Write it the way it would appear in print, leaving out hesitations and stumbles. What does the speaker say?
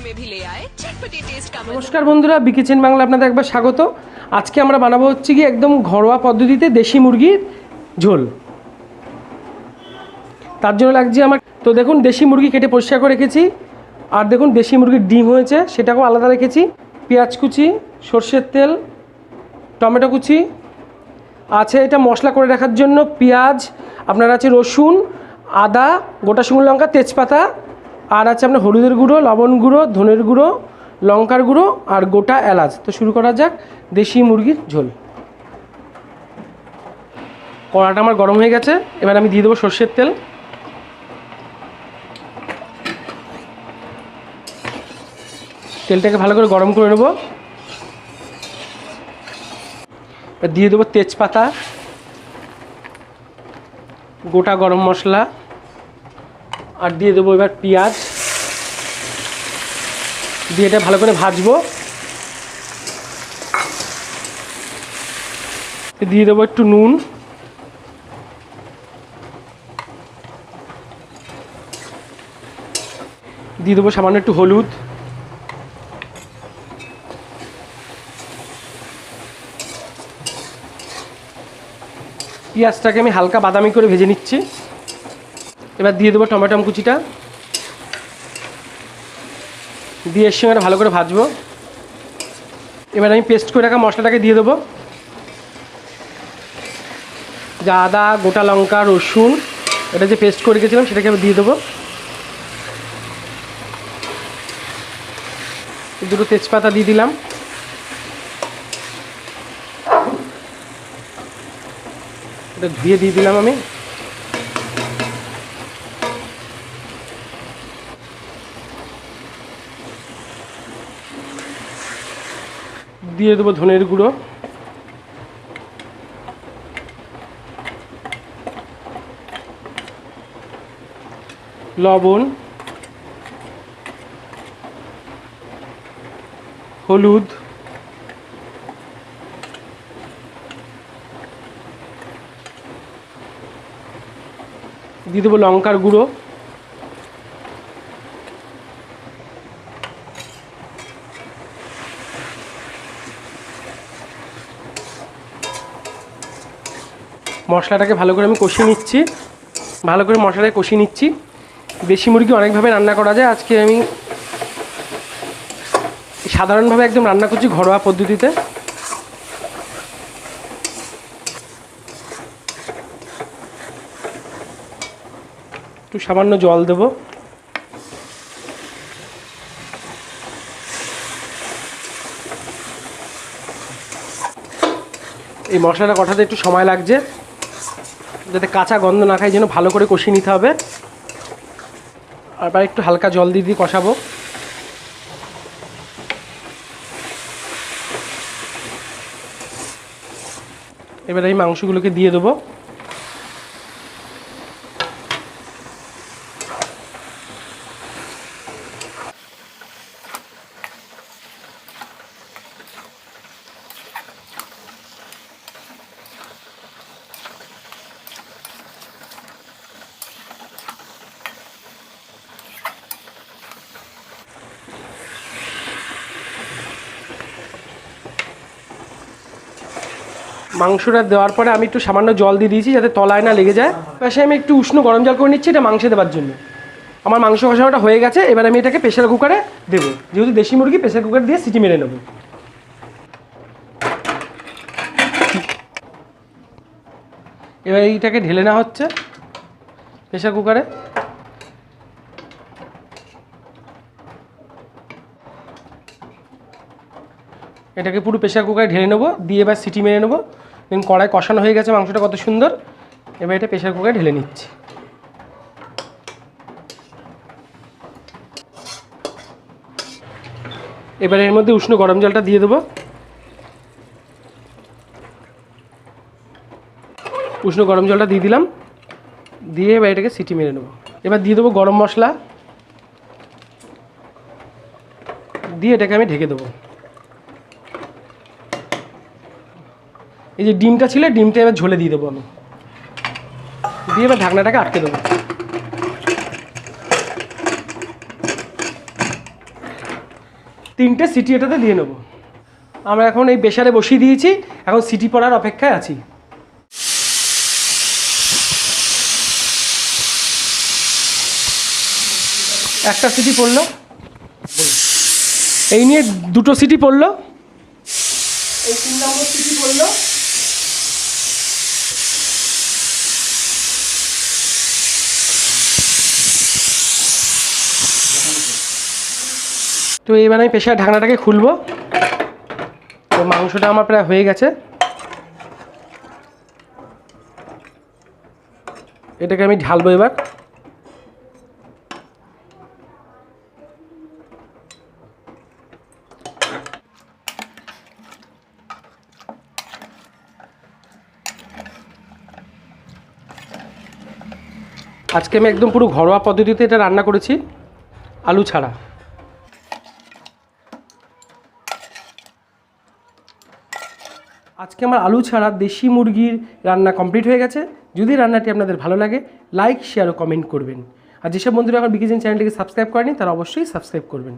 में भी ले आए चटपटी टेस्ट का। নমস্কার বন্ধুরা, বিকিচেন বাংলা আপনাদের একবার স্বাগত। আজকে আমরা বানাবো হচ্ছে কি একদম ঘরোয়া পদ্ধতিতে দেশি মুরগির ঝোল। তার জন্য লাগছে আমার, তো দেখুন দেশি মুরগি কেটে পরিষ্কার করে রেখেছি, আর দেখুন দেশি মুরগির ডিম হয়েছে সেটাকেও আলাদা রেখেছি, পেঁয়াজ কুচি, সর্ষের তেল, টমেটো কুচি আছে। এটা মশলা করে রাখার জন্য পেঁয়াজ, আপনার আছে রসুন, আদা, গোটা শুকনো লঙ্কা, তেজপাতা, আর আছে আপনার হলুদের গুঁড়ো, লবণ গুঁড়ো, ধনের গুঁড়ো, লঙ্কার গুঁড়ো আর গোটা এলাচ। তো শুরু করা যাক দেশি মুরগির ঝোল। কড়াটা আমার গরম হয়ে গেছে, এবার আমি দিয়ে দেবো সর্ষের তেল। তেলটাকে ভালো করে গরম করে নেব। এবার দিয়ে দেবো তেজপাতা, গোটা গরম মশলা, আর দিয়ে দেবো এবার পেঁয়াজ দিয়ে এটা ভালো করে ভাজবো। দিয়ে দেবো একটু নুন, দিয়ে দেবো সামান্য একটু হলুদ, পেঁয়াজটাকে আমি হালকা বাদামি করে ভেজে নিচ্ছি। এবার দিয়ে দেবো টমেটো কুচিটা, দিয়ে এর সঙ্গে ভালো করে ভাজবো। এবার আমি পেস্ট করে রাখা মশলাটাকে দিয়ে দেবো, যা আদা, গোটা লঙ্কা, রসুন, এটা যে পেস্ট করে রেখেছিলাম সেটাকে আমি দিয়ে দেবো। দুটো তেজপাতা দিয়ে দিলাম, এটা ধুয়ে দিয়ে দিলাম আমি। দিয়ে দেবো ধনের গুঁড়ো, লবণ, হলুদ, দিয়ে দেবো লঙ্কার গুঁড়ো, মশলাটাকে ভালো করে আমি কষিয়ে নিচ্ছি। ভালো করে মশলাটাকে কষিয়ে নিচ্ছি। দেশি মুরগি অনেকভাবে রান্না করা যায়, আজকে আমি সাধারণভাবে একদম রান্না করছি ঘরোয়া পদ্ধতিতে। একটু সামান্য জল দেব। এই মশলাটা কষাতে একটু সময় লাগছে, যাতে কাঁচা গন্ধ না খায়, যেন ভালো করে কষিয়ে নিতে হবে। আর একটু হালকা জল দিয়ে দিয়ে কষাবো। এবার এই মাংসগুলোকে দিয়ে দেবো। মাংসটা দেওয়ার পরে আমি একটু সামান্য জল দিয়ে দিয়েছি যাতে তলায় না লেগে যায়। পাশে আমি একটু উষ্ণ গরম জল করে নিচ্ছি এটা মাংসে দেওয়ার জন্য। আমার মাংস কষানোটা হয়ে গেছে, এবার আমি এটাকে প্রেসার কুকারে দেবো। যেহেতু দেশি মুরগি, প্রেসার কুকার দিয়ে সিটি মেরে নেব। এবার এইটাকে ঢেলে নেওয়া হচ্ছে প্রেসার কুকারে। এটাকে পুরো প্রেসার কুকারে ঢেলে নেবো, দিয়ে এবার সিটি মেরে নেবো। দেখুন কড়াই কষানো হয়ে গেছে, মাংসটা কত সুন্দর। এবার এটা প্রেসার কুকারে ঢেলে নিচ্ছি। এবার এর মধ্যে উষ্ণ গরম জলটা দিয়ে দেবো। উষ্ণ গরম জলটা দিয়ে দিলাম, দিয়ে এবার এটাকে সিটি মেরে নেবো। এবার দিয়ে দেবো গরম মশলা, দিয়ে এটাকে আমি ঢেকে দেবো। এই যে ডিমটা ছিল, ডিমটা এবার ঝোলে দিয়ে দেবো আমি, দিয়ে এবার ঢাকনাটাকে আটকে দেবো। 3টে সিটি এটাতে দিয়ে নেব। আমরা এখন এই প্রেসারে বসিয়ে দিয়েছি, এখন সিটি পড়ার অপেক্ষায় আছি। একটা সিটি পড়লো, এই নিয়ে 2টো সিটি পড়লো, এই 3 নম্বর সিটি পড়লো। তো এবার আমি প্রেসার ঢাকনাটাকে খুলবো। তো মাংসটা আমার প্রায় হয়ে গেছে, এটাকে আমি ঢালবো এবার। আজকে আমি একদম পুরো ঘরোয়া পদ্ধতিতে এটা রান্না করেছি, আলু ছাড়া। আজকে আমার আলু ছাড়া দেশি মুরগির রান্না কমপ্লিট হয়ে গেছে। যদি রান্নাটি আপনাদের ভালো লাগে, লাইক, শেয়ার ও কমেন্ট করবেন। আর যেসব বন্ধুরা আমার বিকিচেন চ্যানেলটিকে সাবস্ক্রাইব করেনি, তারা অবশ্যই সাবস্ক্রাইব করবেন।